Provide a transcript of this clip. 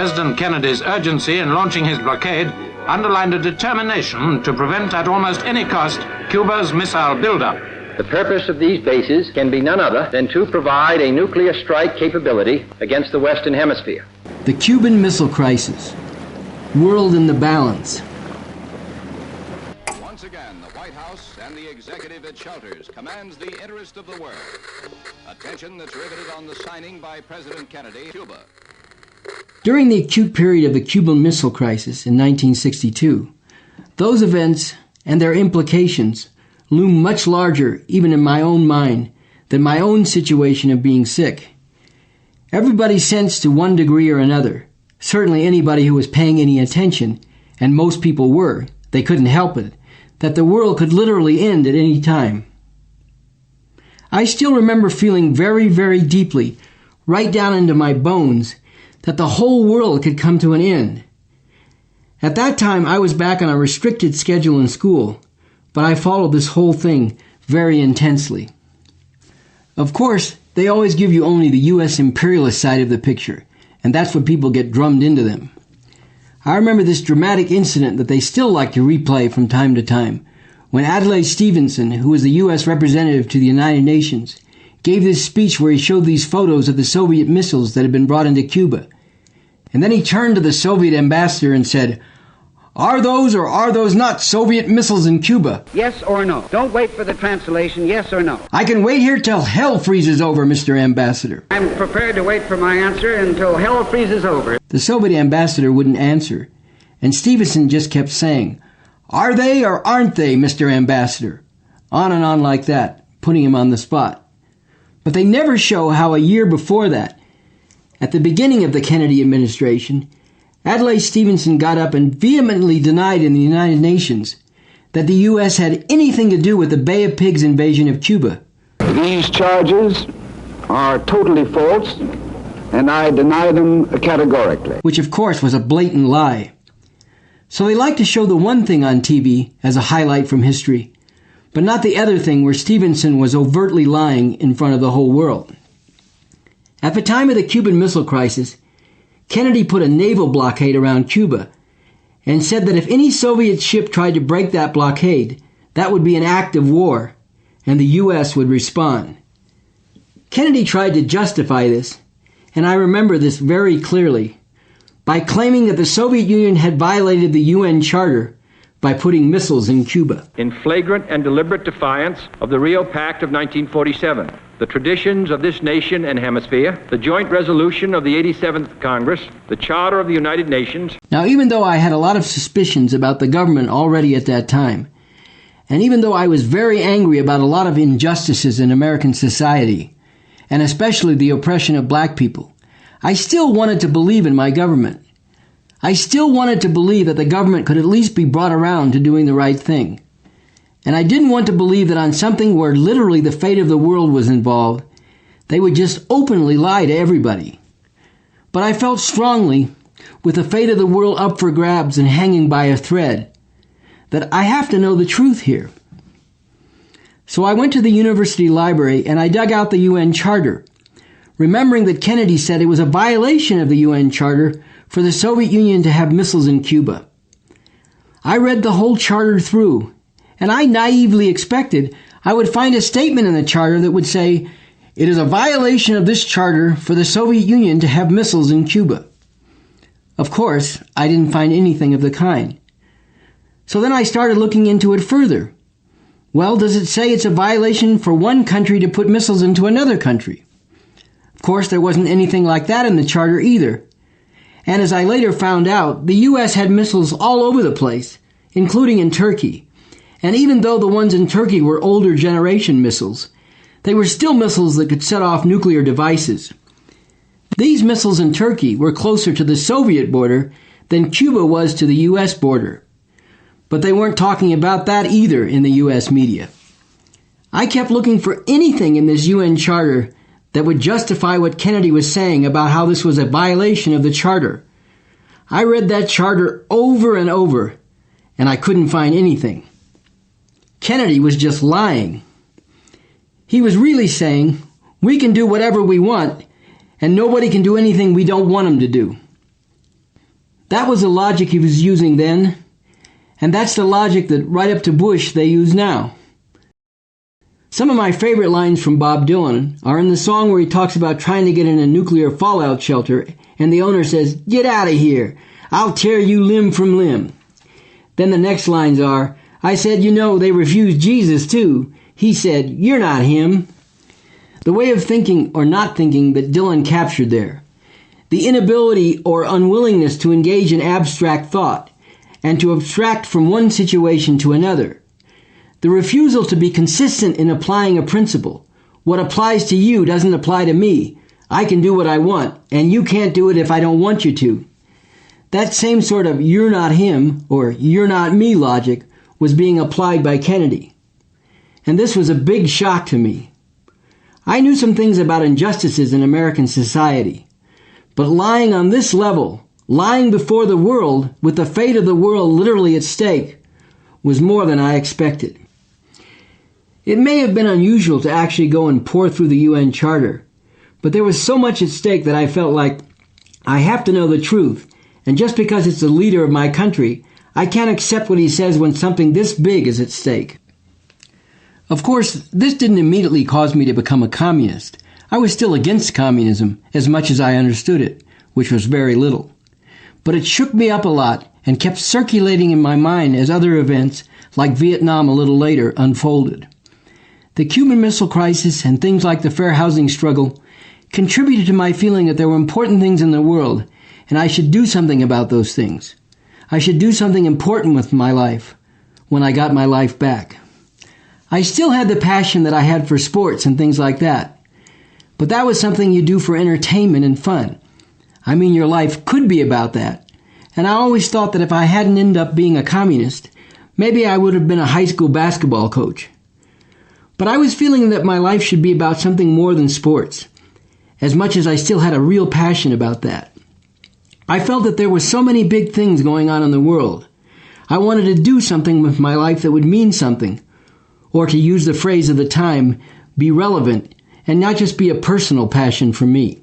President Kennedy's urgency in launching his blockade underlined a determination to prevent at almost any cost Cuba's missile buildup. The purpose of these bases can be none other than to provide a nuclear strike capability against the Western Hemisphere. The Cuban Missile Crisis. World in the balance. Once again, the White House and the executive it shelters commands the interest of the world. Attention that's riveted on the signing by President Kennedy, Cuba. During the acute period of the Cuban Missile Crisis in 1962, those events and their implications loomed much larger, even in my own mind, than my own situation of being sick. Everybody sensed to one degree or another, certainly anybody who was paying any attention, and most people were, they couldn't help it, that the world could literally end at any time. I still remember feeling very, very deeply, right down into my bones, that the whole world could come to an end. At that time, I was back on a restricted schedule in school, but I followed this whole thing very intensely. Of course, they always give you only the U.S. imperialist side of the picture, and that's what people get drummed into them. I remember this dramatic incident that they still like to replay from time to time, when Adlai Stevenson, who was the U.S. representative to the United Nations, gave this speech where he showed these photos of the Soviet missiles that had been brought into Cuba. And then he turned to the Soviet ambassador and said, "Are those or are those not Soviet missiles in Cuba?" Yes or no? Don't wait for the translation, yes or no. "I can wait here till hell freezes over, Mr. Ambassador." I'm prepared to wait for my answer until hell freezes over. The Soviet ambassador wouldn't answer, and Stevenson just kept saying, "Are they or aren't they, Mr. Ambassador?" On and on like that, putting him on the spot. But they never show how a year before that, at the beginning of the Kennedy administration, Adlai Stevenson got up and vehemently denied in the United Nations that the U.S. had anything to do with the Bay of Pigs invasion of Cuba. These charges are totally false, and I deny them categorically. Which, of course, was a blatant lie. So they like to show the one thing on TV as a highlight from history, but not the other thing where Stevenson was overtly lying in front of the whole world. At the time of the Cuban Missile Crisis, Kennedy put a naval blockade around Cuba and said that if any Soviet ship tried to break that blockade, that would be an act of war, and the U.S. would respond. Kennedy tried to justify this, and I remember this very clearly, by claiming that the Soviet Union had violated the UN Charter by putting missiles in Cuba. In flagrant and deliberate defiance of the Rio Pact of 1947, the traditions of this nation and hemisphere, the joint resolution of the 87th Congress, the Charter of the United Nations. Now, even though I had a lot of suspicions about the government already at that time, and even though I was very angry about a lot of injustices in American society, and especially the oppression of black people, I still wanted to believe in my government. I still wanted to believe that the government could at least be brought around to doing the right thing. And I didn't want to believe that on something where literally the fate of the world was involved, they would just openly lie to everybody. But I felt strongly, with the fate of the world up for grabs and hanging by a thread, that I have to know the truth here. So I went to the university library and I dug out the UN Charter, remembering that Kennedy said it was a violation of the UN Charter for the Soviet Union to have missiles in Cuba. I read the whole charter through, and I naively expected I would find a statement in the charter that would say, "It is a violation of this charter for the Soviet Union to have missiles in Cuba." Of course, I didn't find anything of the kind. So then I started looking into it further. Well, does it say it's a violation for one country to put missiles into another country? Of course, there wasn't anything like that in the charter either. And as I later found out, the U.S. had missiles all over the place, including in Turkey. And even though the ones in Turkey were older generation missiles, they were still missiles that could set off nuclear devices. These missiles in Turkey were closer to the Soviet border than Cuba was to the U.S. border. But they weren't talking about that either in the U.S. media. I kept looking for anything in this UN Charter that would justify what Kennedy was saying about how this was a violation of the Charter. I read that Charter over and over, and I couldn't find anything. Kennedy was just lying. He was really saying, we can do whatever we want, and nobody can do anything we don't want them to do. That was the logic he was using then, and that's the logic that right up to Bush they use now. Some of my favorite lines from Bob Dylan are in the song where he talks about trying to get in a nuclear fallout shelter, and the owner says, "Get out of here. I'll tear you limb from limb." Then the next lines are, "I said, you know, they refused Jesus too. He said, you're not him." The way of thinking or not thinking that Dylan captured there. The inability or unwillingness to engage in abstract thought and to abstract from one situation to another. The refusal to be consistent in applying a principle. What applies to you doesn't apply to me. I can do what I want, and you can't do it if I don't want you to. That same sort of "you're not him" or "you're not me" logic was being applied by Kennedy. And this was a big shock to me. I knew some things about injustices in American society, but lying on this level, lying before the world with the fate of the world literally at stake, was more than I expected. It may have been unusual to actually go and pore through the UN Charter, but there was so much at stake that I felt like I have to know the truth, and just because it's the leader of my country, I can't accept what he says when something this big is at stake. Of course, this didn't immediately cause me to become a communist. I was still against communism, as much as I understood it, which was very little. But it shook me up a lot and kept circulating in my mind as other events, like Vietnam a little later, unfolded. The Cuban Missile Crisis and things like the fair housing struggle contributed to my feeling that there were important things in the world, and I should do something about those things. I should do something important with my life when I got my life back. I still had the passion that I had for sports and things like that, but that was something you do for entertainment and fun. I mean, your life could be about that, and I always thought that if I hadn't ended up being a communist, maybe I would have been a high school basketball coach. But I was feeling that my life should be about something more than sports, as much as I still had a real passion about that. I felt that there were so many big things going on in the world. I wanted to do something with my life that would mean something, or to use the phrase of the time, be relevant, and not just be a personal passion for me.